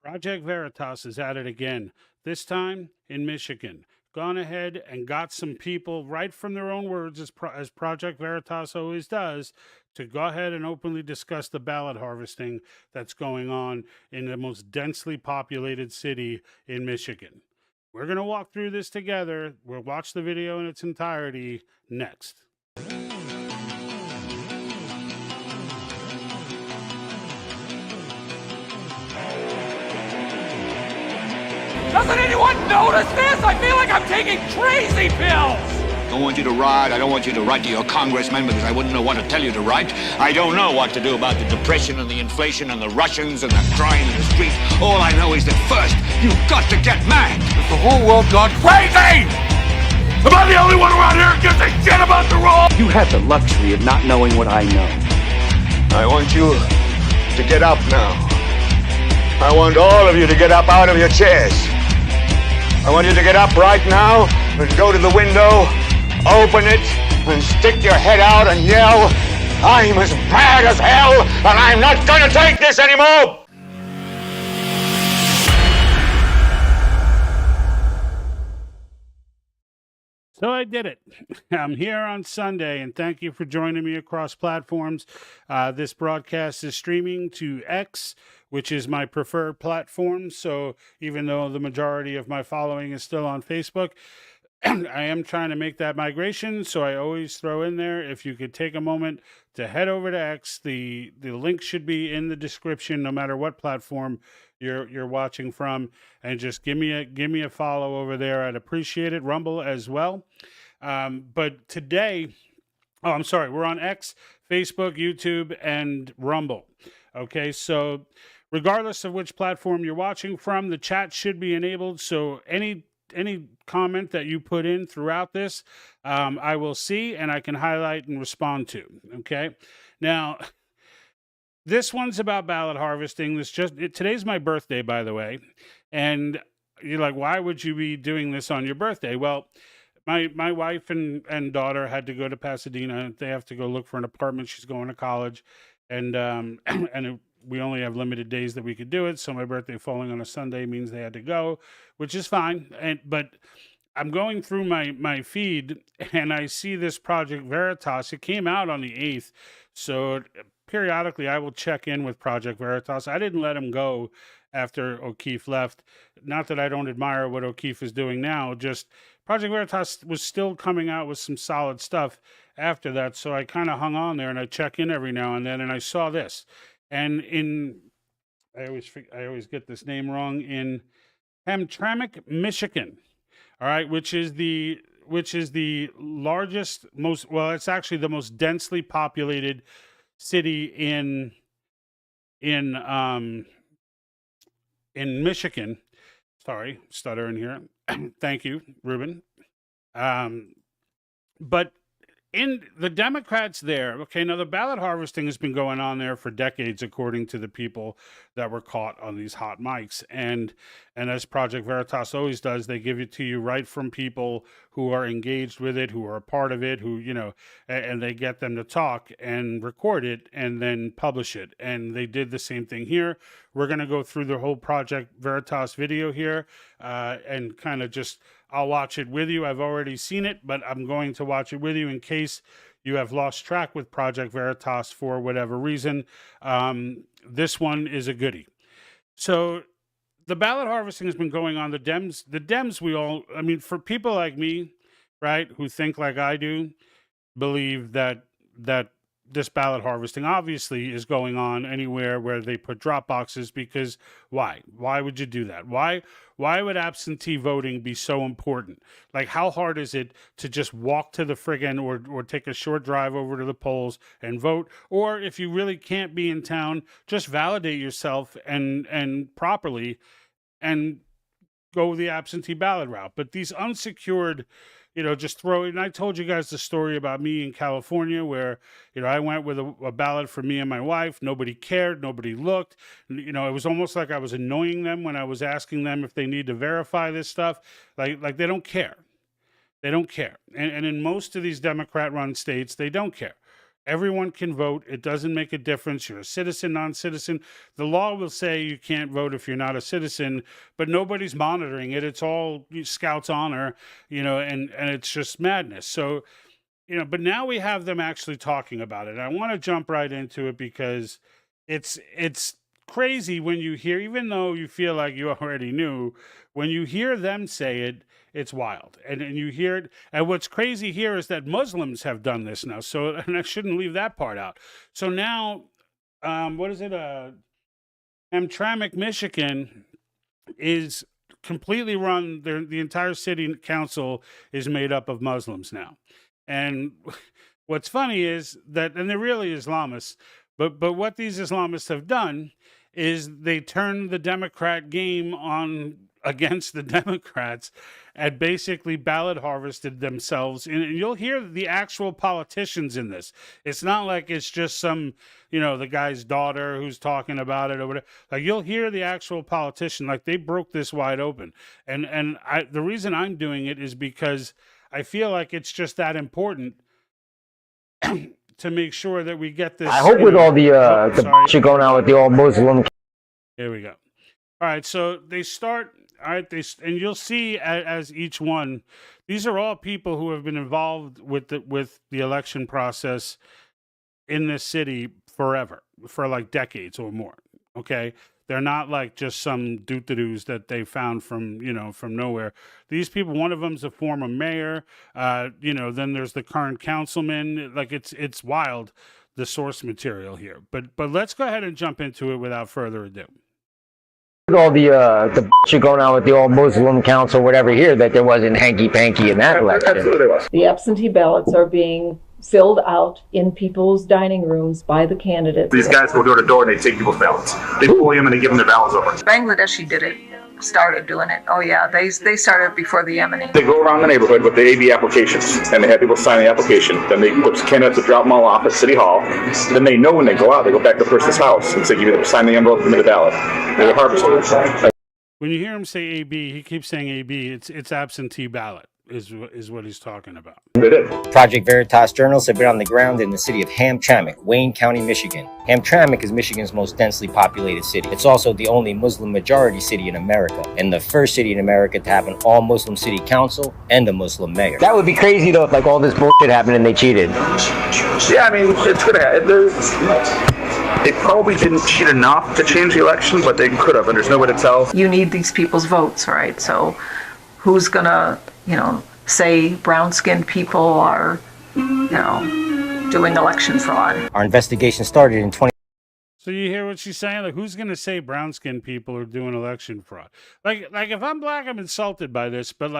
Project Veritas is at it again, this time in Michigan. Gone ahead and got some people, right from their own words, as Project Veritas always does, to go ahead and openly discuss the ballot harvesting that's going on in the most densely populated city in Michigan. We're going to walk through this together. We'll watch the video in its entirety next. Doesn't anyone notice this? I feel like I'm taking crazy pills! I don't want you to ride. I don't want you to write to your congressman because I wouldn't know what to tell you to write. I don't know what to do about the depression and the inflation and the Russians and the crime in the streets. All I know is that first, you've got to get mad. Has the whole world gone crazy? Am I the only one around here who gives a shit about the rules? You have the luxury of not knowing what I know. I want you to get up now. I want all of you to get up out of your chairs. I want you to get up right now and go to the window, open it, and stick your head out and yell, "I'm as mad as hell, and I'm not gonna take this anymore!" So I did it. I'm here on Sunday, and thank you for joining me across platforms. This broadcast is streaming to X, which is my preferred platform. So even though the majority of my following is still on Facebook, I am trying to make that migration. So I always throw in there, if you could take a moment to head over to X, the link should be in the description, no matter what platform you're watching from, and just give me a follow over there. I'd appreciate it. Rumble as well. But today, I'm sorry, we're on X, Facebook, YouTube, and Rumble. Okay, so regardless of which platform you're watching from, the chat should be enabled. So any comment that you put in throughout this, I will see and I can highlight and respond to. Okay, now this one's about ballot harvesting. Today's my birthday, by the way, and you're like, why would you be doing this on your birthday? Well, my wife and daughter had to go to Pasadena. They have to go look for an apartment. She's going to college, and we only have limited days that we could do it. So my birthday falling on a Sunday means they had to go, which is fine. But I'm going through my feed and I see this Project Veritas. It came out on the 8th. So periodically I will check in with Project Veritas. I didn't let him go after O'Keefe left. Not that I don't admire what O'Keefe is doing now, just Project Veritas was still coming out with some solid stuff after that. So I kind of hung on there and I check in every now and then, and I saw this. And I always get this name wrong, in Hamtamck, Michigan. All right, which is the largest, it's actually the most densely populated city in Michigan. Sorry, stuttering here. Thank you, Ruben. But in the Democrats there, okay, now the ballot harvesting has been going on there for decades, according to the people that were caught on these hot mics. And as Project Veritas always does, they give it to you right from people who are engaged with it, who are a part of it, who, and they get them to talk and record it and then publish it. And they did the same thing here. We're going to go through the whole Project Veritas video here and kind of just, I'll watch it with you. I've already seen it, but I'm going to watch it with you in case you have lost track with Project Veritas for whatever reason. This one is a goodie. So the ballot harvesting has been going on. The Dems, for people like me, right, who think like I do, believe that this ballot harvesting obviously is going on anywhere where they put drop boxes, because why would you do that? Why would absentee voting be so important? Like, how hard is it to just walk to the friggin' or take a short drive over to the polls and vote? Or if you really can't be in town, just validate yourself and properly and go the absentee ballot route. But these unsecured, just throw it. And I told you guys the story about me in California where, I went with a ballot for me and my wife. Nobody cared. Nobody looked. It was almost like I was annoying them when I was asking them if they need to verify this stuff. Like they don't care. They don't care. And in most of these Democrat-run states, they don't care. Everyone can vote. It doesn't make a difference. You're a citizen, non-citizen. The law will say you can't vote if you're not a citizen, but nobody's monitoring it. It's all Scouts honor, and it's just madness. So, but now we have them actually talking about it. I want to jump right into it because it's crazy when you hear, even though you feel like you already knew, when you hear them say it, it's wild. And you hear it. And what's crazy here is that Muslims have done this now. So, and I shouldn't leave that part out. So now, what is it? Hamtamck, Michigan is completely run. The entire city council is made up of Muslims now. And what's funny is that, and they're really Islamists, but what these Islamists have done is they turn the Democrat game on against the Democrats and basically ballot harvested themselves. And you'll hear the actual politicians in this. It's not like it's just some, the guy's daughter who's talking about it or whatever. Like, you'll hear the actual politician, like they broke this wide open. And the reason I'm doing it is because I feel like it's just that important to make sure that we get this. I hope with all the shit going on with the all Muslim. Here we go. All right, so they start. All right, and you'll see as each one. These are all people who have been involved with the election process in this city forever, for like decades or more. Okay, they're not like just some doo-doo-doos that they found from nowhere. These people, one of them's a former mayor. Then there's the current councilman. Like it's wild, the source material here. But let's go ahead and jump into it without further ado. All the shit going on with the all Muslim council, whatever here, that there wasn't hanky-panky in that election. Absolutely was. The absentee ballots are being filled out in people's dining rooms by the candidates. These guys go door to door and they take people's ballots. They pull them and they give them their ballots over. Bangladeshi did it, started doing it. Oh yeah, they started before the Yemeni. They go around the neighborhood with the AB applications and they have people sign the application. Then they put candidates to drop them all off at City Hall. Then they know when they go out, they go back to the person's house and say, sign the envelope, give me the ballot. They're harvesting. When you hear him say AB, he keeps saying AB. It's absentee ballot is what he's talking about. They did. Project Veritas journalists have been on the ground in the city of Hamtamck, Wayne County, Michigan. Hamtamck is Michigan's most densely populated city. It's also the only Muslim majority city in America, and the first city in America to have an all-Muslim city council and a Muslim mayor. That would be crazy though if like all this bullshit happened and they cheated. Yeah, I mean, it's gonna happen. They probably didn't cheat enough to change the election, but they could have, and there's no way to tell. You need these people's votes, right? So who's gonna, say brown-skinned people are, doing election fraud? Our investigation started in 20. So you hear what she's saying? Like, who's going to say brown-skinned people are doing election fraud? Like if I'm black, I'm insulted by this, but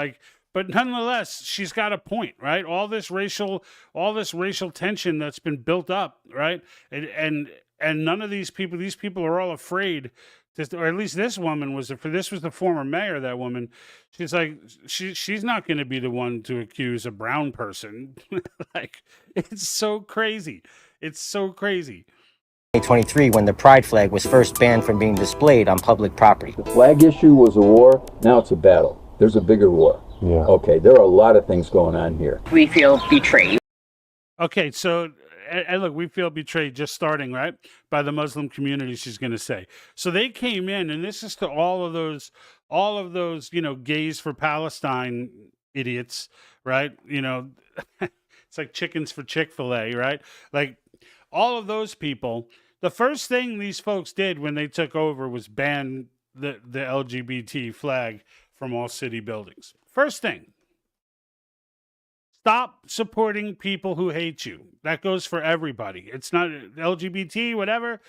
nonetheless, she's got a point, right? All this racial tension that's been built up, right? And none of these people are all afraid. Or at least this woman was. This was the former mayor. That woman, she's like, she's not going to be the one to accuse a brown person. Like, it's so crazy. It's so crazy. 2023, when the pride flag was first banned from being displayed on public property. The flag issue was a war. Now it's a battle. There's a bigger war. Yeah. Okay, there are a lot of things going on here. We feel betrayed. Okay, so. And look, we feel betrayed just starting, right, by the Muslim community, she's going to say. So they came in, and this is to all of those, gays for Palestine idiots, right? It's like chickens for Chick-fil-A, right? Like, all of those people, the first thing these folks did when they took over was ban the LGBT flag from all city buildings. First thing. Stop supporting people who hate you. That goes for everybody. It's not LGBT, whatever.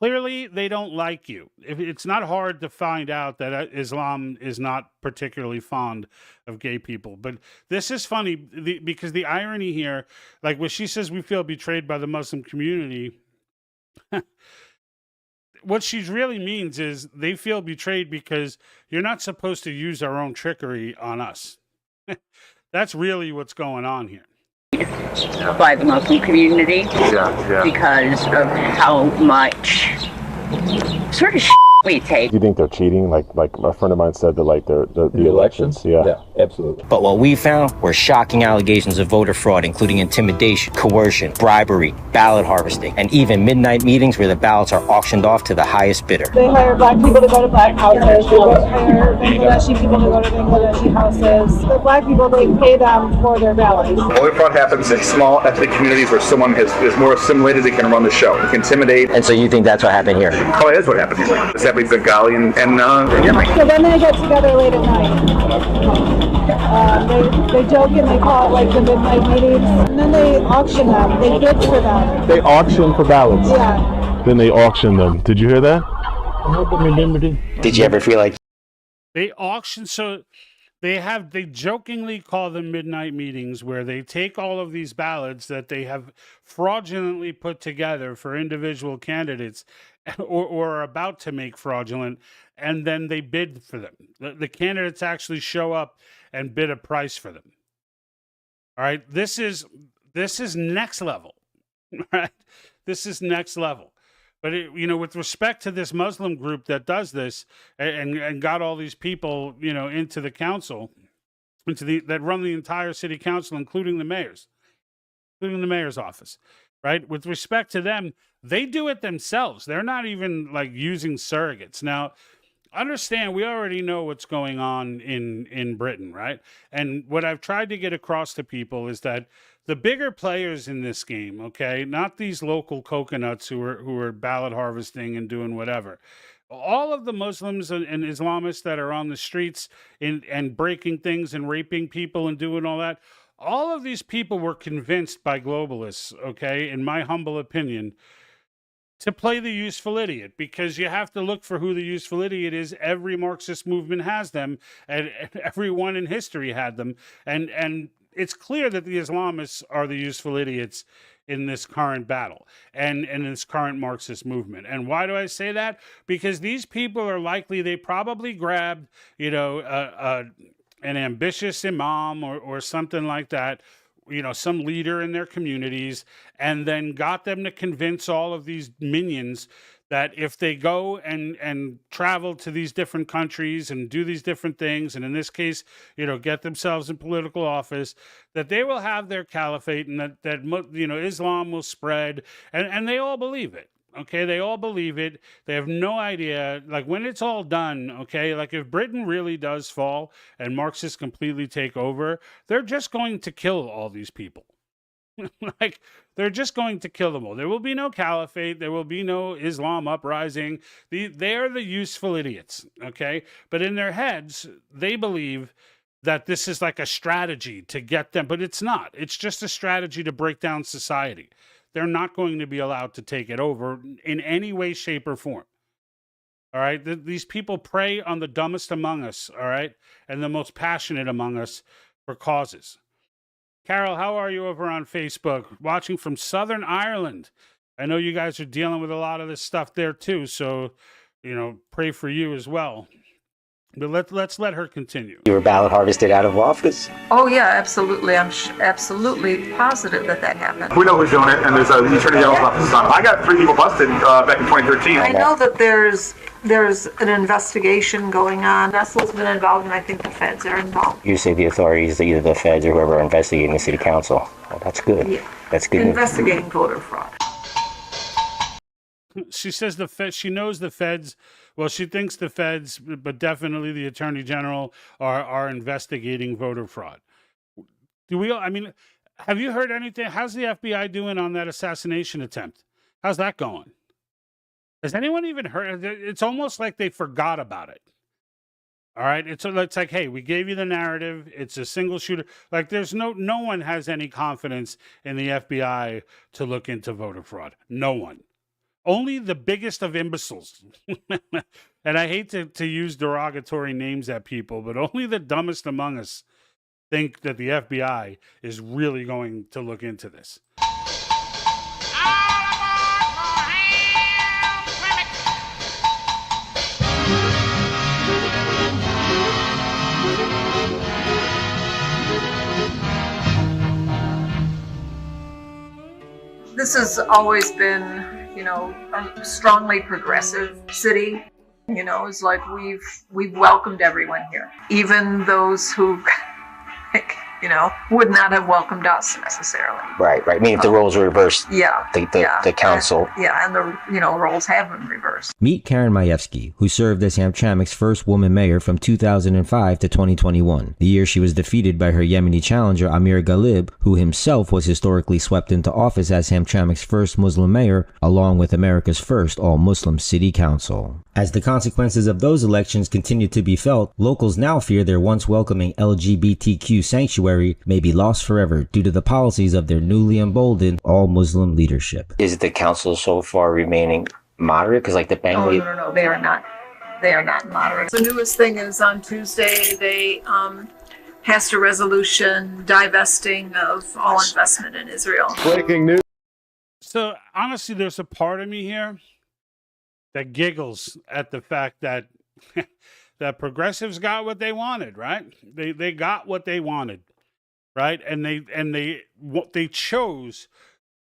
Clearly, they don't like you. It's not hard to find out that Islam is not particularly fond of gay people. But this is funny because the irony here, like when she says we feel betrayed by the Muslim community, what she really means is they feel betrayed because you're not supposed to use our own trickery on us. That's really what's going on here. By the Muslim community, because of how much sort of we take. Do you think they're cheating? Like a friend of mine said that like the elections? Yeah, absolutely. But what we found were shocking allegations of voter fraud, including intimidation, coercion, bribery, ballot harvesting, and even midnight meetings where the ballots are auctioned off to the highest bidder. They hire black people to go to black houses. They hire Bangladeshi people to go to Bangladeshi houses. The black people, they pay them for their ballots. Voter fraud happens in small ethnic communities where someone is more assimilated, they can run the show. They can intimidate. And so you think that's what happened here? Oh, it is what happened here. It's happening in Bengali and Yemen. So then they get together late at night. They joke and they call it like the midnight meetings. And then they auction them. They bid for them. They auction for ballots. Yeah. Then they auction them. Did you hear that? Did you ever feel like They auction, so they jokingly call them midnight meetings where they take all of these ballots that they have fraudulently put together for individual candidates or are about to make fraudulent, and then they bid for them. The candidates actually show up and bid a price for them. All right, this is next level. Right? This is next level. But with respect to this Muslim group that does this and got all these people, into the council, that run the entire city council, including the mayor's office, right? With respect to them, they do it themselves. They're not even like using surrogates. Now, understand, we already know what's going on in Britain, right? And what I've tried to get across to people is that the bigger players in this game, okay, not these local coconuts who are ballot harvesting and doing whatever. All of the Muslims and Islamists that are on the streets and breaking things and raping people and doing all that, all of these people were convinced by globalists, okay, in my humble opinion, to play the useful idiot, because you have to look for who the useful idiot is. Every Marxist movement has them, and everyone in history had them, and it's clear that the Islamists are the useful idiots in this current battle and in this current Marxist movement. And why do I say that? Because these people are likely, they probably grabbed, an ambitious imam or something like that, some leader in their communities, and then got them to convince all of these minions that if they go and travel to these different countries and do these different things, and in this case, get themselves in political office, that they will have their caliphate and that Islam will spread, and they all believe it. Okay, they all believe it. They have no idea. Like, when it's all done, okay, like if Britain really does fall and Marxists completely take over, they're just going to kill all these people. Like, they're just going to kill them all. There will be no caliphate. There will be no Islam uprising. They are the useful idiots, okay? But in their heads, they believe that this is like a strategy to get them, but it's not. It's just a strategy to break down society. They're not going to be allowed to take it over in any way, shape, or form. All right? These people prey on the dumbest among us, all right? And the most passionate among us for causes. Carol, how are you over on Facebook? Watching from Southern Ireland. I know you guys are dealing with a lot of this stuff there too, so, pray for you as well. But let's let her continue. you were ballot harvested out of office? Oh yeah, absolutely. I'm absolutely positive that happened. We know who's doing it, and there's an attorney general's office on it. I got 3 people busted back in 2013. I know that there's an investigation going on. Nestle's been involved, and I think the feds are involved. You say the authorities, either the feds or whoever are investigating the city council. Well, that's good. Yeah. That's good. Investigating voter fraud. She says she knows the feds. Well, she thinks the feds, but definitely the attorney general are investigating voter fraud. Have you heard anything? How's the FBI doing on that assassination attempt? How's that going? Has anyone even heard? It's almost like they forgot about it. All right. It's like, hey, we gave you the narrative. It's a single shooter. Like, there's no one has any confidence in the FBI to look into voter fraud. No one. Only the biggest of imbeciles. And I hate to use derogatory names at people, but only the dumbest among us think that the FBI is really going to look into this. This has always been, a strongly progressive city. You know, it's like we've welcomed everyone here, even those who, you know, would not have welcomed us necessarily. Right. I mean, if the roles were reversed, Yeah. the council. And the roles have been reversed. Meet Karen Majewski, who served as Hamtramck's first woman mayor from 2005 to 2021, the year she was defeated by her Yemeni challenger Amir Ghalib, who himself was historically swept into office as Hamtramck's first Muslim mayor, along with America's first all-Muslim city council. As the consequences of those elections continue to be felt, locals now fear their once welcoming LGBTQ sanctuary may be lost forever due to the policies of their newly emboldened all-Muslim leadership. Is the council so far remaining moderate? Because like the Bengali... No, they are not. They are not moderate. The newest thing is on Tuesday they passed a resolution divesting of all investment in Israel. Breaking news. So honestly, there's a part of me here that giggles at the fact that that progressives got what they wanted, right? They got what they wanted, right? And they chose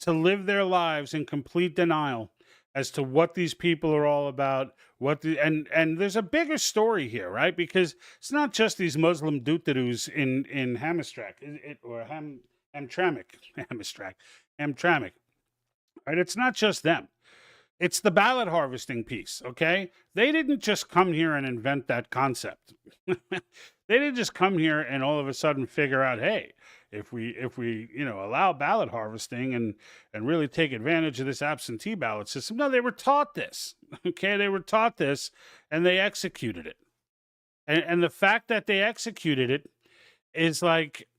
to live their lives in complete denial as to what these people are all about. And there's a bigger story here, right? Because it's not just these Muslim doodadoos in Hamtamck or Hamtamck, right? It's not just them. It's the ballot harvesting piece, okay? They didn't just come here and invent that concept. They didn't just come here and all of a sudden figure out, hey, if we allow ballot harvesting and really take advantage of this absentee ballot system. No, they were taught this, okay? They were taught this and they executed it. And the fact that they executed it is like...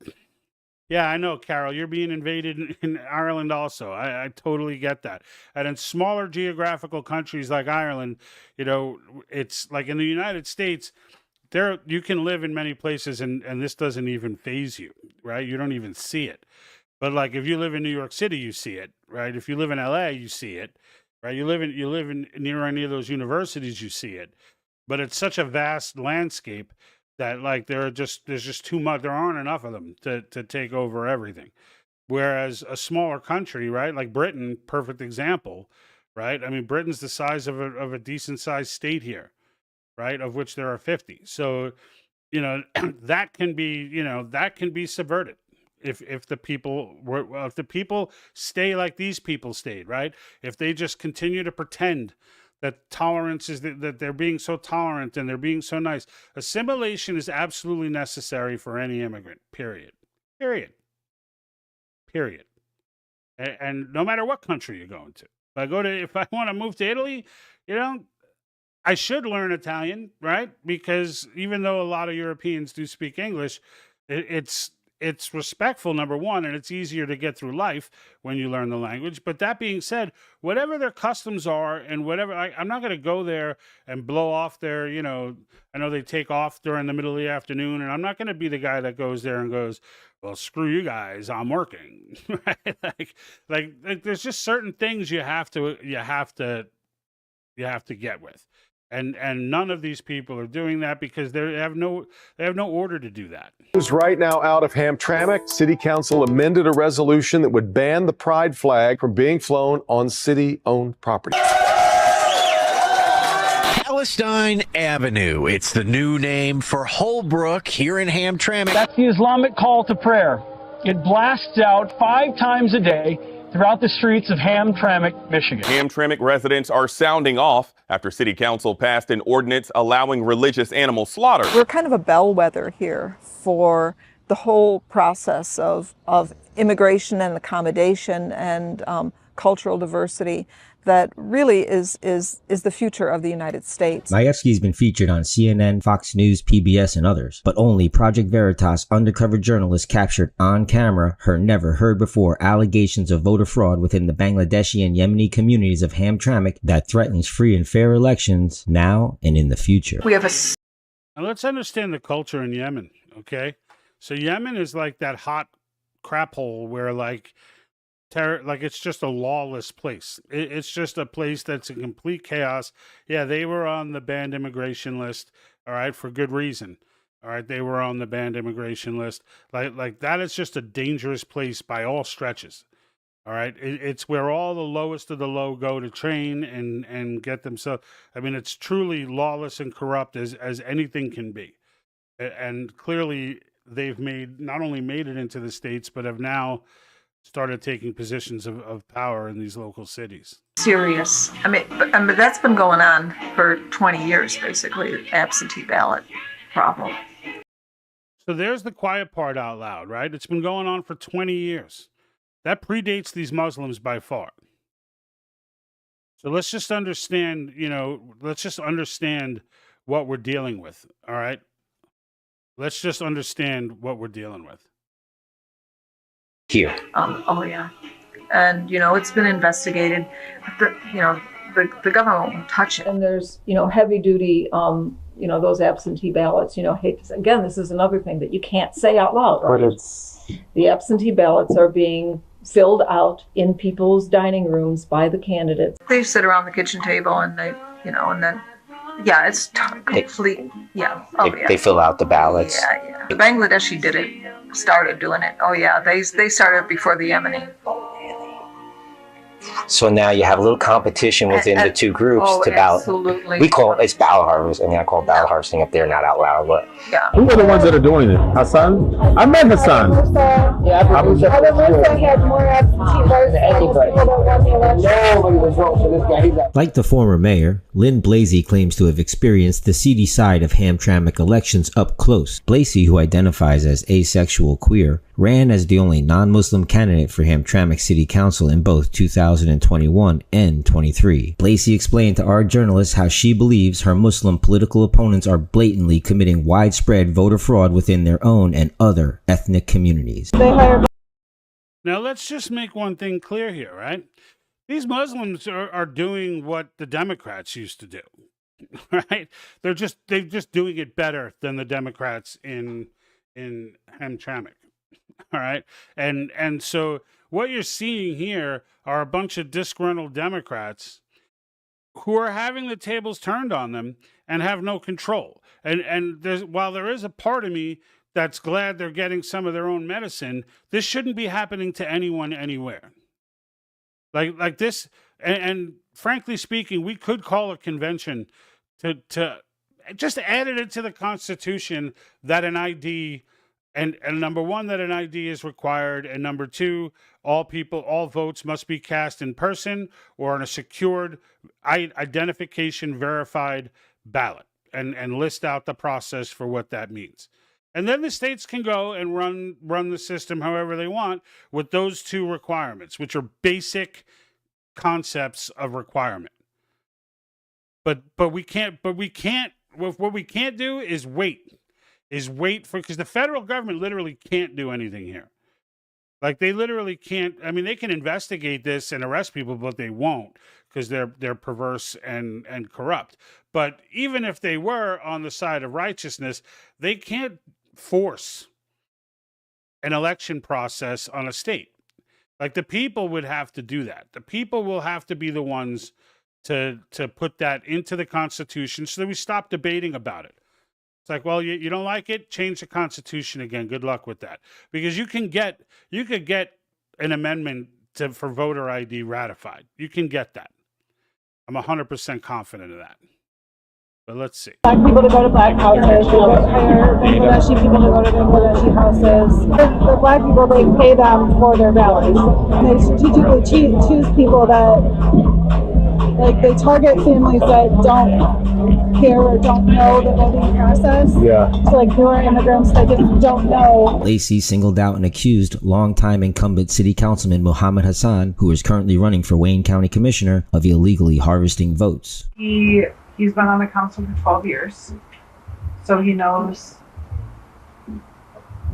Yeah, I know, Carol, you're being invaded in Ireland also. I totally get that. And in smaller geographical countries like Ireland, you know, it's like in the United States, you can live in many places and this doesn't even faze you, right? You don't even see it. But like if you live in New York City, you see it, right? If you live in LA, you see it, right? You live in near any of those universities, you see it. But it's such a vast landscape that like there's just too much. There aren't enough of them to take over everything. Whereas a smaller country, right, like Britain, perfect example, right? I mean, Britain's the size of a decent sized state here, right? Of which there are 50. So, you know, that can be subverted if the people stay like these people stayed, right? If they just continue to pretend that tolerance is that they're being so tolerant and they're being so nice. Assimilation is absolutely necessary for any immigrant, period. And no matter what country you're going to. If I want to move to Italy, you know, I should learn Italian, right? Because even though a lot of Europeans do speak English, it's respectful, number one, and it's easier to get through life when you learn the language. But that being said, whatever their customs are and whatever, I'm not going to go there and blow off their, you know, I know they take off during the middle of the afternoon, and I'm not going to be the guy that goes there and goes, well, screw you guys, I'm working, right? Like there's just certain things you have to get with. And none of these people are doing that because they have no order to do that. News right now out of Hamtramck. City Council amended a resolution that would ban the pride flag from being flown on city-owned property. Palestine Avenue. It's the new name for Holbrook here in Hamtramck. That's the Islamic call to prayer. It blasts out 5 times a day throughout the streets of Hamtramck, Michigan. Hamtramck residents are sounding off after City Council passed an ordinance allowing religious animal slaughter. We're kind of a bellwether here for the whole process of immigration and accommodation and cultural diversity that really is the future of the United States. Majewski's been featured on CNN, Fox News, PBS, and others, but only Project Veritas undercover journalists captured on camera her never-heard-before allegations of voter fraud within the Bangladeshi and Yemeni communities of Hamtramck that threatens free and fair elections now and in the future. Now let's understand the culture in Yemen, okay? So Yemen is like that hot crap hole where like it's just a lawless place. It's just a place that's in complete chaos. Yeah, they were on the banned immigration list, all right, for good reason. All right, they were on the banned immigration list. Like that is just a dangerous place by all stretches. All right, it's where all the lowest of the low go to train and get themselves. I mean, it's truly lawless and corrupt as anything can be, and clearly they've not only made it into the states, but have now started taking positions of power in these local cities. Serious. I mean, that's been going on for 20 years, basically, absentee ballot problem. So there's the quiet part out loud, right? It's been going on for 20 years. That predates these Muslims by far. So let's just understand, what we're dealing with, all right? Let's just understand what we're dealing with. Here. Oh, yeah. And, it's been investigated. The government won't touch it. And there's, heavy duty, those absentee ballots, again, this is another thing that you can't say out loud. Right? But The absentee ballots are being filled out in people's dining rooms by the candidates. They sit around the kitchen table and they, and then, yeah, it's complete, yeah. Oh, yeah. They fill out the ballots. Yeah. The Bangladeshi started doing it. Oh, yeah, they started before the Yemeni. So now you have a little competition within the two groups to ballot. Absolutely. We call it's ballot harvest. I mean, I call it ballot harvesting up there, not out loud, but. Yeah. Who are the ones that are doing it? Hassan? I met Hassan. Musa had more absentee votes than people that won the election. Nobody was voting for this guy. Like the former mayor, Lynn Blasey claims to have experienced the seedy side of Hamtramck elections up close. Blasey, who identifies as asexual queer, ran as the only non-Muslim candidate for Hamtramck City Council in both 2021 and 23. Blasey explained to our journalists how she believes her Muslim political opponents are blatantly committing widespread voter fraud within their own and other ethnic communities. Now, let's just make one thing clear here, right? These Muslims are doing what the Democrats used to do, right? They're just doing it better than the Democrats in Hamtramck. All right. And so what you're seeing here are a bunch of disgruntled Democrats who are having the tables turned on them and have no control. And while there is a part of me that's glad they're getting some of their own medicine, this shouldn't be happening to anyone anywhere. Like this, and frankly speaking, we could call a convention to just add it into the Constitution that an ID. And number one, that an ID is required. And number two, all votes must be cast in person or on a secured identification verified ballot, and list out the process for what that means. And then the states can go and run the system however they want with those two requirements, which are basic concepts of requirement. But we can't what we can't do is wait for, because the federal government literally can't do anything here. Like, they literally can't. I mean, they can investigate this and arrest people, but they won't, because they're perverse and corrupt. But even if they were on the side of righteousness, they can't force an election process on a state. Like, the people would have to do that. The people will have to be the ones to put that into the Constitution so that we stop debating about it. It's like, well, you don't like it? Change the Constitution again. Good luck with that. Because you could get an amendment for voter ID ratified. You can get that. I'm 100% confident of that. But let's see. Black people to go to black houses. They hire Bangladeshi people to go to Bangladeshi houses. The black people, they pay them for their ballots. They strategically choose people that, like, they target families that don't care or don't know the voting process. Yeah. So, like, newer immigrants that just don't know. Blasey singled out and accused longtime incumbent city councilman Mohammed Hassan, who is currently running for Wayne County Commissioner, of illegally harvesting votes. He's been on the council for 12 years, so he knows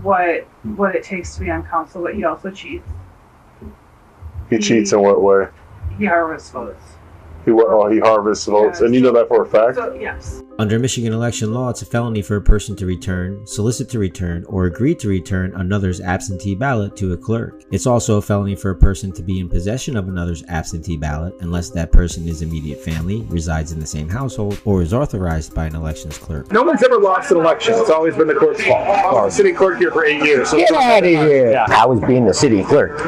what it takes to be on council, but he also cheats. He cheats in what way? He harvests votes. He harvests votes, and you know that for a fact? So, yes. Under Michigan election law, it's a felony for a person to return, solicit to return, or agree to return another's absentee ballot to a clerk. It's also a felony for a person to be in possession of another's absentee ballot unless that person is immediate family, resides in the same household, or is authorized by an elections clerk. No one's ever lost an election. It's always been the clerk's fault. I was the city clerk here for 8 years. So Get out of here. Yeah. I was being the city clerk.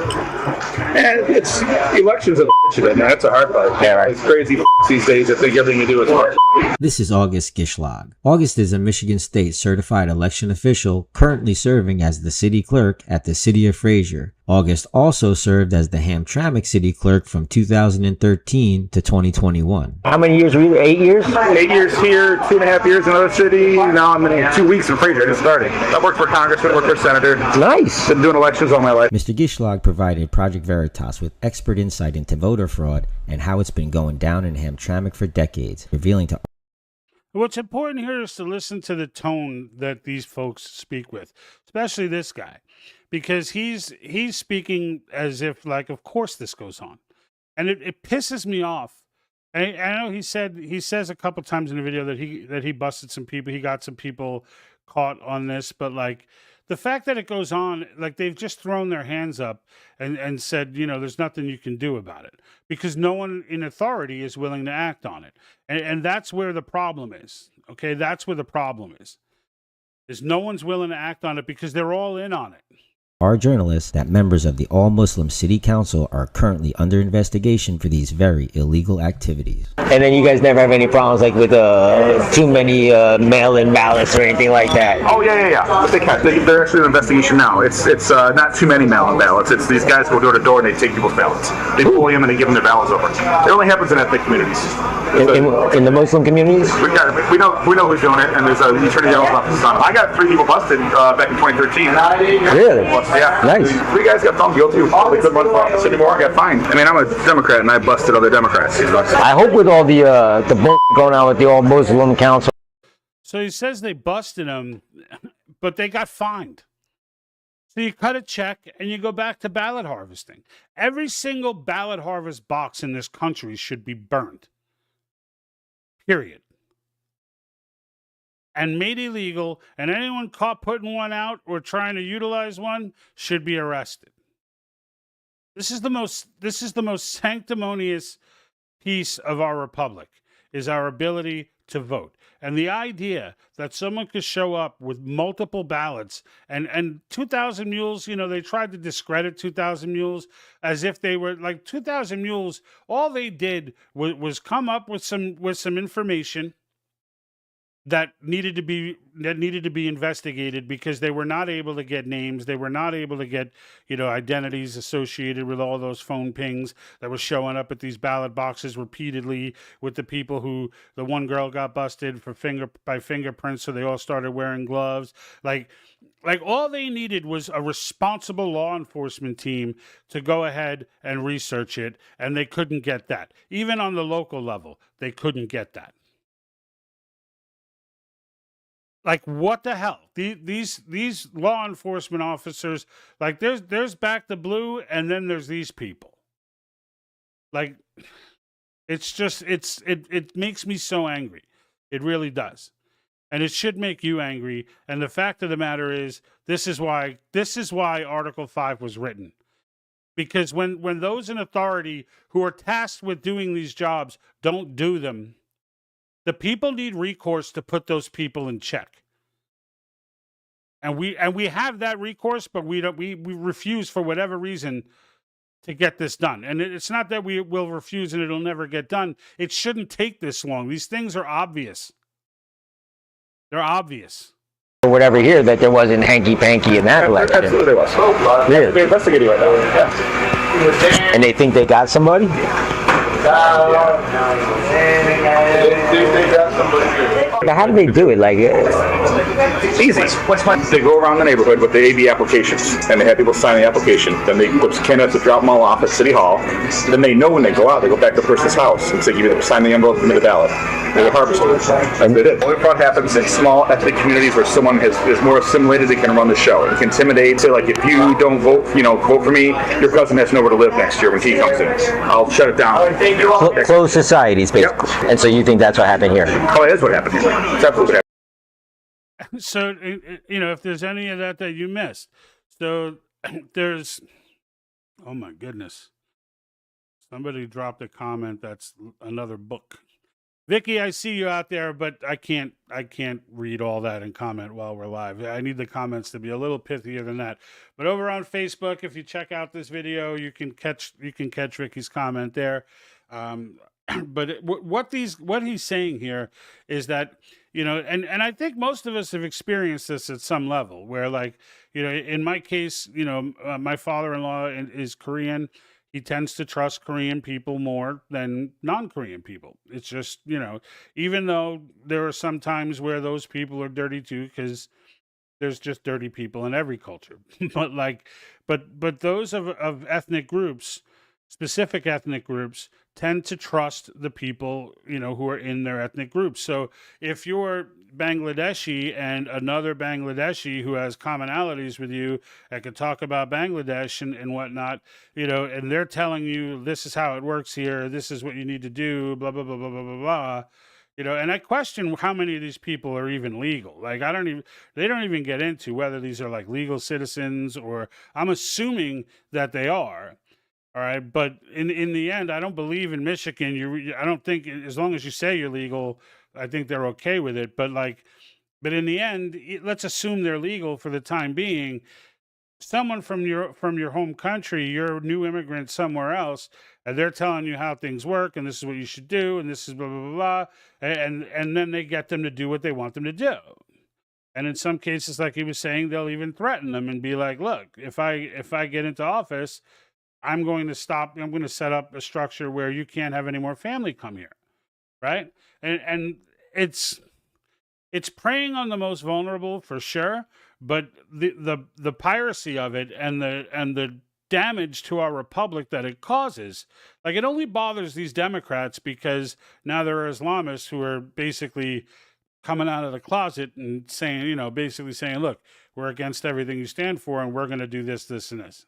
And it's elections of shit, man. That's a hard part. Yeah, right. It's crazy these days that think everything you do is smart. This is August Gischlag. August is a Michigan State certified election official currently serving as the city clerk at the city of Fraser. August also served as the Hamtamck city clerk from 2013 to 2021. How many years were you? 8 years? 8 years here, 2.5 years in another city. Now I'm in 2 weeks in Fraser, just starting. I worked for congressman, worked for senator. Nice. Been doing elections all my life. Mr. Gischlag provided Project Veritas with expert insight into voter fraud and how it's been going down in Hamtamck for decades, revealing to What's important here is to listen to the tone that these folks speak with, especially this guy, because he's speaking as if, like, of course this goes on, and it pisses me off. And I know he says a couple times in the video that he busted some people, he got some people caught on this, but like the fact that it goes on, like they've just thrown their hands up and said, you know, there's nothing you can do about it because no one in authority is willing to act on it. And that's where the problem is. Okay, that's where the problem is no one's willing to act on it because they're all in on it. our journalists that members of the All-Muslim City Council are currently under investigation for these very illegal activities. And then you guys never have any problems like with too many mail-in ballots or anything like that? Oh, yeah. They're actually in investigation now. It's not too many mail-in ballots. It's these guys go door to door and they take people's ballots. They bully them and they give them their ballots over. It only happens in ethnic communities. In the Muslim communities? We know who's doing it, and there's a attorney general's office on it. I got 3 people busted back in 2013. Really? Yeah. Nice. 3 guys got found guilty. They couldn't run for office anymore. Got fined. I mean, I'm a Democrat, and I busted other Democrats. I hope with all the bull going on with the All-Muslim Council. So he says they busted him, but they got fined. So you cut a check and you go back to ballot harvesting. Every single ballot harvest box in this country should be burned. Period. And made illegal, and anyone caught putting one out or trying to utilize one should be arrested. This is the most sanctimonious piece of our republic, is our ability to vote. And the idea that someone could show up with multiple ballots and 2,000 mules, you know, they tried to discredit 2,000 mules as if they were like 2,000 mules. All they did was come up with some information that needed to be investigated because they were not able to get names. They were not able to get, you know, identities associated with all those phone pings that were showing up at these ballot boxes repeatedly with the people who, the one girl got busted for fingerprints, so they all started wearing gloves. Like all they needed was a responsible law enforcement team to go ahead and research it, and they couldn't get that. Even on the local level, they couldn't get that. Like, what the hell? These law enforcement officers, like, there's back the blue, and then there's these people. Like, it's just it makes me so angry. It really does, and it should make you angry. And the fact of the matter is, this is why Article 5 was written, because when those in authority who are tasked with doing these jobs don't do them, the people need recourse to put those people in check. And we have that recourse, but we refuse for whatever reason to get this done. And it's not that we will refuse and it'll never get done. It shouldn't take this long. These things are obvious. They're obvious. Or whatever here that there wasn't hanky-panky in that election. Absolutely was. Really? They're investigating right now. Yeah. And they think they got somebody? But how do they do it? Like, it's easy. They go around the neighborhood with the AB applications, and they have people sign the application. Then they put candidates to drop them all off at City Hall. Then they know when they go out, they go back to the person's house and say, sign the envelope, give me the ballot. They're harvesting. And they did. Voter fraud happens in small ethnic communities where someone is more assimilated, they can run the show. It can intimidate. Say, like, if you don't vote for me, your cousin has nowhere to live next year when he comes in. I'll shut it down. Closed societies, basically. Yep. And so you think that's what happened here? Oh, it is what happened here. It's absolutely what happened. So, you know, if there's any of that you missed. So there's, oh my goodness. Somebody dropped a comment that's another book. Vicky, I see you out there, but I can't read all that and comment while we're live. I need the comments to be a little pithier than that. But over on Facebook, if you check out this video, you can catch Vicky's comment there. But what he's saying here is that, you know, and I think most of us have experienced this at some level where, like, you know, in my case, you know, my father-in-law is Korean. He tends to trust Korean people more than non-Korean people. It's just, you know, even though there are some times where those people are dirty too, because there's just dirty people in every culture. But like, but those of ethnic groups, specific ethnic groups, tend to trust the people, you know, who are in their ethnic groups. So if you're Bangladeshi and another Bangladeshi who has commonalities with you and can talk about Bangladesh and whatnot, you know, and they're telling you this is how it works here, this is what you need to do, blah, blah, blah, blah, blah, blah, blah. You know, and I question how many of these people are even legal. Like, they don't even get into whether these are like legal citizens, or I'm assuming that they are. All right, but in the end, I don't believe in Michigan. I don't think, as long as you say you're legal, I think they're okay with it. But in the end, let's assume they're legal for the time being. Someone from your home country, you're a new immigrant somewhere else, and they're telling you how things work, and this is what you should do, and this is blah blah blah, blah, and then they get them to do what they want them to do. And in some cases, like he was saying, they'll even threaten them and be like, "Look, if I get into office, I'm going to set up a structure where you can't have any more family come here," right? And it's preying on the most vulnerable for sure, but the piracy of it and the damage to our republic that it causes, like, it only bothers these Democrats because now there are Islamists who are basically coming out of the closet and saying, you know, basically saying, "Look, we're against everything you stand for, and we're going to do this, this, and this."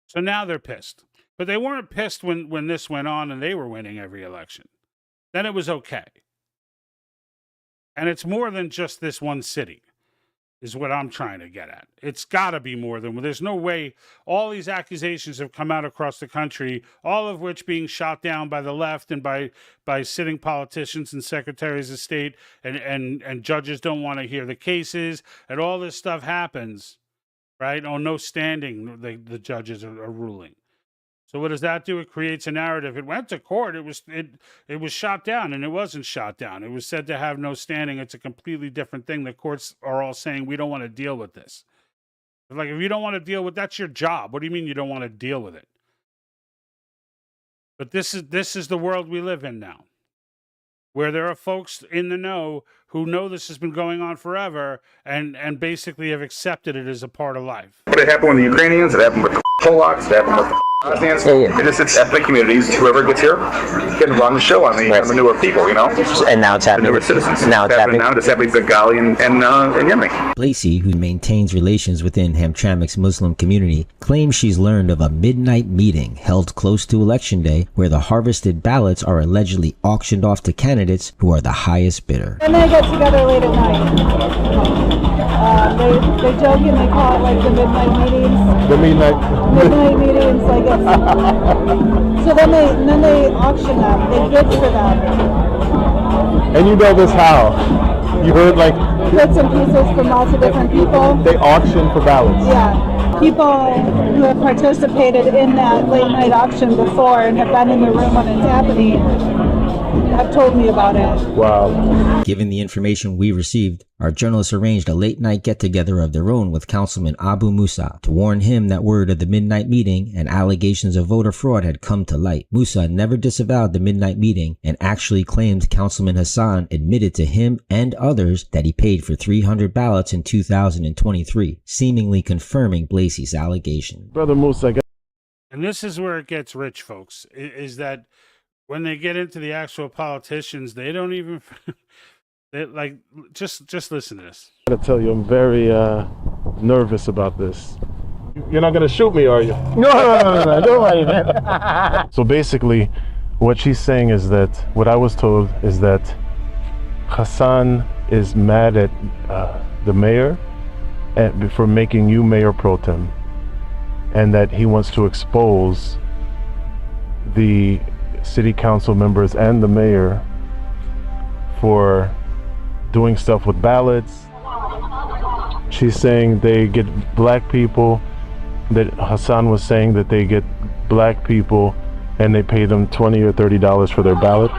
So now they're pissed. But they weren't pissed when this went on and they were winning every election. Then it was okay. And it's more than just this one city, is what I'm trying to get at. It's got to be more than, there's no way. All these accusations have come out across the country, all of which being shot down by the left and by sitting politicians and secretaries of state, and judges don't want to hear the cases, and all this stuff happens. Right? On no standing, the judges are ruling. So what does that do? It creates a narrative. It went to court. It was shot down, and it wasn't shot down. It was said to have no standing. It's a completely different thing. The courts are all saying, we don't want to deal with this. Like, if you don't want to deal with, that's your job. What do you mean you don't want to deal with it? But this is the world we live in now, where there are folks in the know who know this has been going on forever and basically have accepted it as a part of life. But it happened with the Ukrainians, it happened with the Polacks, it happened with the Bosnians. It's ethnic communities. Whoever gets here can run the show on the newer people, you know? And now it's happening. The newer citizens. Now it's happening. Now it's happening to Bengali and Yemeni. Lacey, who maintains relations within Hamtamck's Muslim community, claims she's learned of a midnight meeting held close to Election Day where the harvested ballots are allegedly auctioned off to candidates who are the highest bidder. And they get together late at night. They joke and they call it like the midnight meetings. The midnight meetings, like it's. So then they auction them. They bid for them. And you know this how? You heard like bits and pieces from lots of different people. They auction for ballots. Yeah. People who have participated in that late night auction before and have been in the room when it's happening have told me about it. Wow. Given the information we received, our journalists arranged a late night get-together of their own with Councilman Abu Musa to warn him that word of the midnight meeting and allegations of voter fraud had come to light. Musa never disavowed the midnight meeting and actually claimed Councilman Hassan admitted to him and others that he paid for 300 ballots in 2023, seemingly confirming Blasey's allegation. Brother Musa. And this is where it gets rich, folks, is that when they get into the actual politicians, they don't even... Like, just listen to this. I gotta tell you, I'm very nervous about this. You're not gonna shoot me, are you? No, don't worry, man. So basically, what she's saying is that, what I was told is that Hassan is mad at the mayor for making you mayor pro tem, and that he wants to expose the city council members and the mayor for doing stuff with ballots. She's saying they get black people, that Hassan was saying that they get black people and they pay them $20 or $30 for their ballot.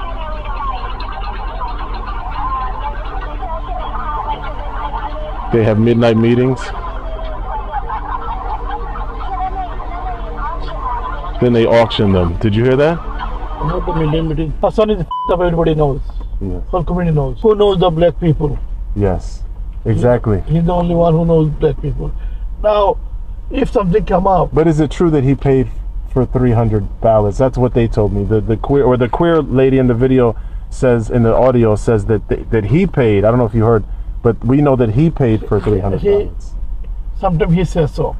They have midnight meetings. Then they auction them. Did you hear that? Not the million meeting. Hassan is up, everybody knows. Yes. Whole community knows. Who knows the black people? Yes, exactly. He's the only one who knows black people. Now, if something come up. But is it true that he paid for 300 ballots? That's what they told me. The queer lady in the video says, in the audio says that he paid. I don't know if you heard, but we know that he paid for 300 ballots. Sometimes he says so.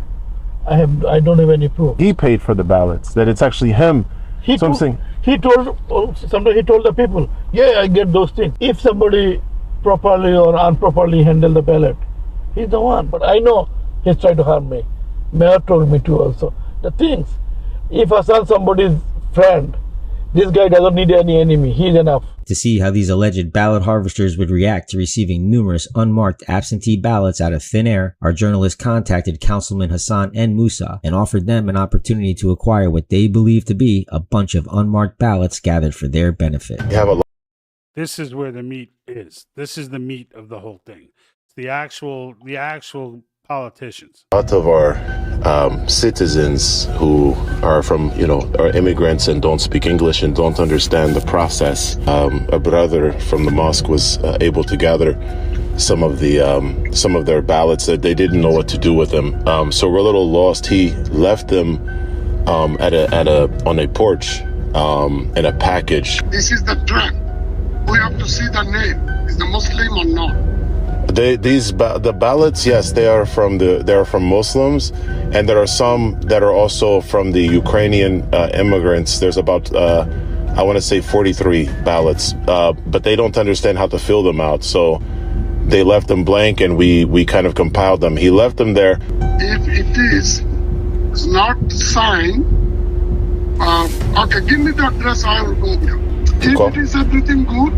I don't have any proof. He paid for the ballots. That it's actually him. Sometimes he told the people, yeah, I get those things. If somebody properly or improperly handle the ballot, he's the one. But I know he's trying to harm me. Mayor told me to also. The things, if Hassan somebody's friend, this guy doesn't need any enemy. He's enough. To see how these alleged ballot harvesters would react to receiving numerous unmarked absentee ballots out of thin air, our journalist contacted Councilman Hassan and Musa and offered them an opportunity to acquire what they believe to be a bunch of unmarked ballots gathered for their benefit. This is where the meat is. This is the meat of the whole thing. It's the actual politicians. A lot of our citizens who are from, are immigrants and don't speak English and don't understand the process. A brother from the mosque was able to gather some of their ballots that they didn't know what to do with them. So we're a little lost. He left them on a porch in a package. This is the trap. We have to see the name. Is the Muslim or not? The ballots, yes, they are from Muslims, and there are some that are also from the Ukrainian immigrants. There's about I want to say 43 ballots, but they don't understand how to fill them out, so they left them blank, and we kind of compiled them. He left them there. If it is not signed, okay, give me the address. I will go there. If it is everything good,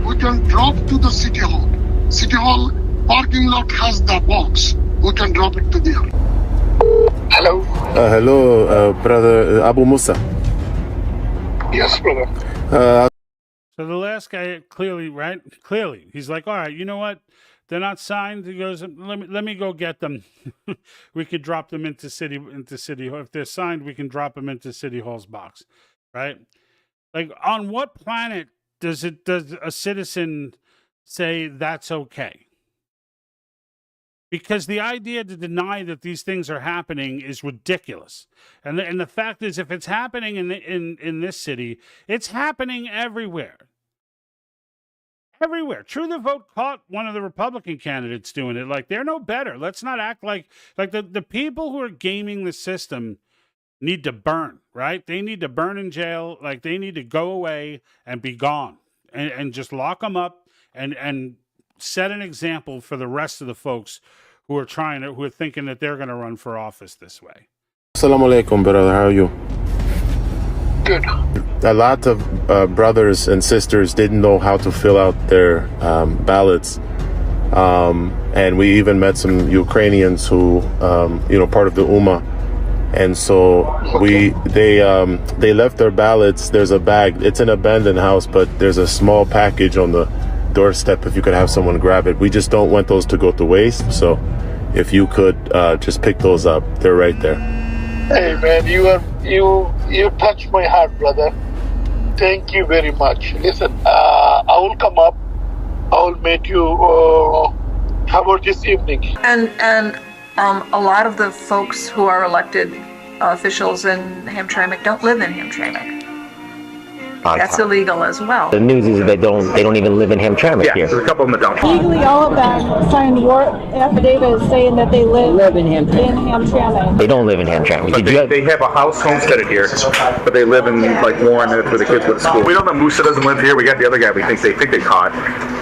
we can drop to the city hall. City hall parking lot has the box. We can drop it to there. Hello. Hello, brother Abu Musa. Yes, brother. So the last guy clearly, he's like, all right, you know what? They're not signed. He goes, let me go get them. We could drop them into city hall. If they're signed, we can drop them into City Hall's box, right? Like, on what planet does a citizen say that's okay? Because the idea to deny that these things are happening is ridiculous. And the fact is, if it's happening in this city, it's happening everywhere. Everywhere. True the Vote caught one of the Republican candidates doing it. Like, they're no better. Let's not act like the people who are gaming the system need to burn, right? They need to burn in jail. Like, they need to go away and be gone, and just lock them up and set an example for the rest of the folks who are thinking that they're going to run for office this way. Assalamu alaikum, brother. How are you? Good. A lot of brothers and sisters didn't know how to fill out their ballots. And we even met some Ukrainians who, part of the Ummah. And so they left their ballots. There's a bag. It's an abandoned house, but there's a small package on the doorstep if you could have someone grab it. We just don't want those to go to waste. So if you could just pick those up, they're right there. Hey man, you touched my heart, brother. Thank you very much. Listen, I will come up. I will meet you. How about this evening? And a lot of the folks who are elected officials in Hamtamck don't live in Hamtamck. That's illegal as well. The news is they don't even live in Hamtamck here. There's a couple of them that don't. Legally, all of them signed affidavits saying that they live in Hamtamck. They don't live in Hamtamck. But they have a house homesteaded here, but they live in like Warren, and that's where the kids go to school. We know that Musa doesn't live here. We got the other guy. They think they caught.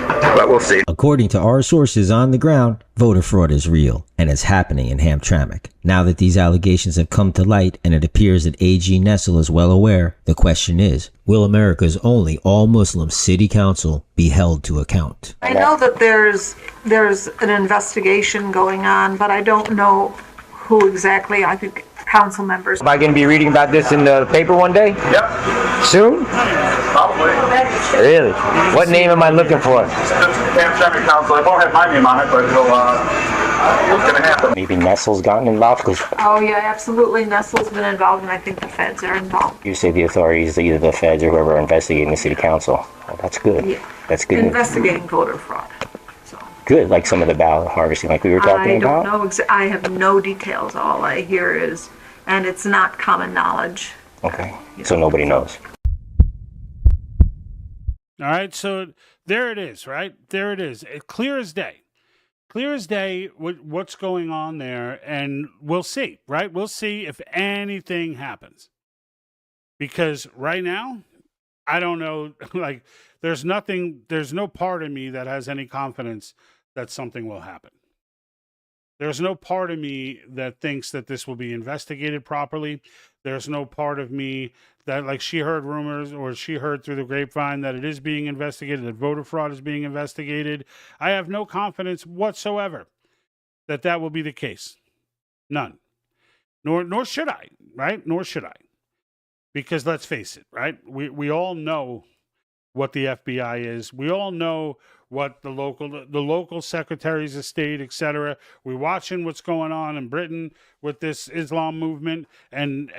but we'll see. According to our sources on the ground, voter fraud is real, and it's happening in Hamtamck. Now that these allegations have come to light, and it appears that AG Nessel is well aware, the question is, will America's only all-Muslim city council be held to account? I know that there's an investigation going on, but I don't know who exactly. I think council members. Am I going to be reading about this in the paper one day? Yep. Soon? Probably. Really? What name am I looking for? Hamtamck Council. I won't have my name on it, but it'll, it's going to happen. Maybe Nessel's gotten involved because Oh yeah, absolutely. Nestle's been involved, and I think the feds are involved. you say the authorities, either the feds or whoever are investigating the city council. Well, that's good. Yeah. That's good. Investigating voter fraud. Good, like some of the ballot harvesting, like we were talking about. I don't know. I have no details. All I hear is, and it's not common knowledge. Okay, so nobody knows. All right, so there it is, right? There it is. Clear as day. Clear as day what's going on there, and we'll see, right? We'll see if anything happens. Because right now, I don't know, like, there's no part of me that has any confidence that something will happen. There's no part of me that thinks that this will be investigated properly. There's no part of me that, like, she heard rumors or she heard through the grapevine that it is being investigated, that voter fraud is being investigated. I have no confidence whatsoever that that will be the case. None. Nor should I, right? Nor should I. Because let's face it, right? We all know what the FBI is. We all know what the local secretaries of state, etc. We're watching what's going on in Britain with this Islam movement, and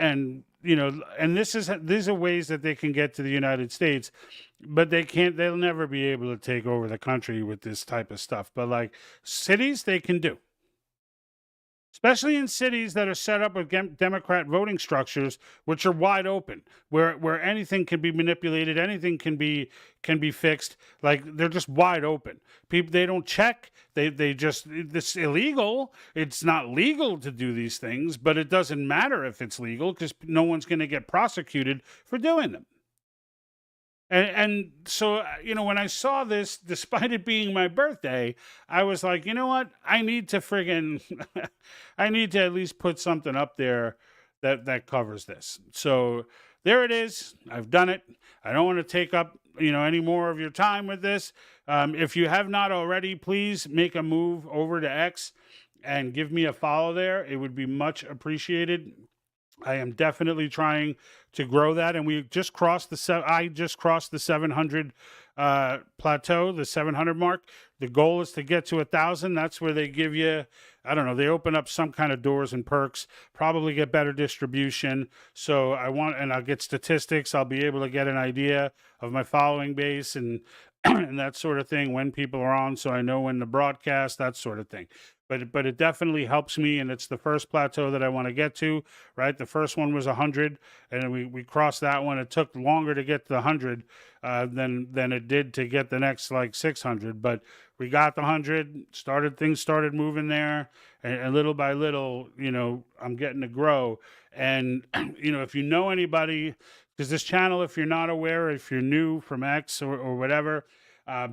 you know, and these are ways that they can get to the United States, but they'll never be able to take over the country with this type of stuff. But like cities, they can do. Especially in cities that are set up with Democrat voting structures, which are wide open, where anything can be manipulated, anything can be fixed. Like, they're just wide open. People, they don't check. They just, it's illegal. It's not legal to do these things, but it doesn't matter if it's legal because no one's going to get prosecuted for doing them. And so, you know, when I saw this, despite it being my birthday, I was like, you know what? I need to I need to at least put something up there that covers this. So there it is. I've done it. I don't want to take up, you know, any more of your time with this. If you have not already, please make a move over to X and give me a follow there. It would be much appreciated. I am definitely trying to grow that, and we just crossed I just crossed the 700 plateau, the 700 mark. The goal is to get to 1,000. That's where they give you, I don't know, they open up some kind of doors and perks, probably get better distribution. So and I'll get statistics. I'll be able to get an idea of my following base and and that sort of thing, when people are on, so I know when to broadcast, that sort of thing. But it definitely helps me, and it's the first plateau that I want to get to, right? The first one was 100, and we crossed that one. It took longer to get to the 100 than it did to get the next, like, 600. But we got the 100, things started moving there, and little by little, you know, I'm getting to grow. And, you know, if you know anybody, because this channel, if you're not aware, if you're new from X or whatever,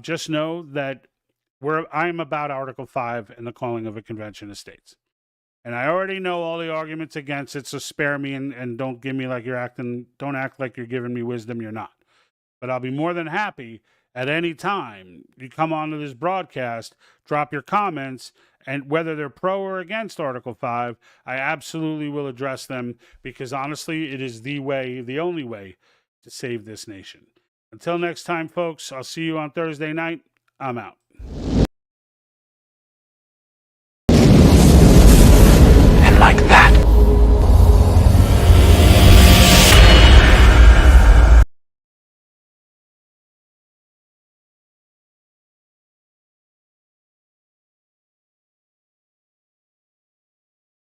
just know that I'm about Article 5 and the calling of a convention of states. And I already know all the arguments against it, so spare me and don't give me like don't act like you're giving me wisdom you're not. But I'll be more than happy at any time you come onto this broadcast, drop your comments, and whether they're pro or against Article 5, I absolutely will address them, because honestly, it is the only way to save this nation. Until next time, folks, I'll see you on Thursday night. I'm out.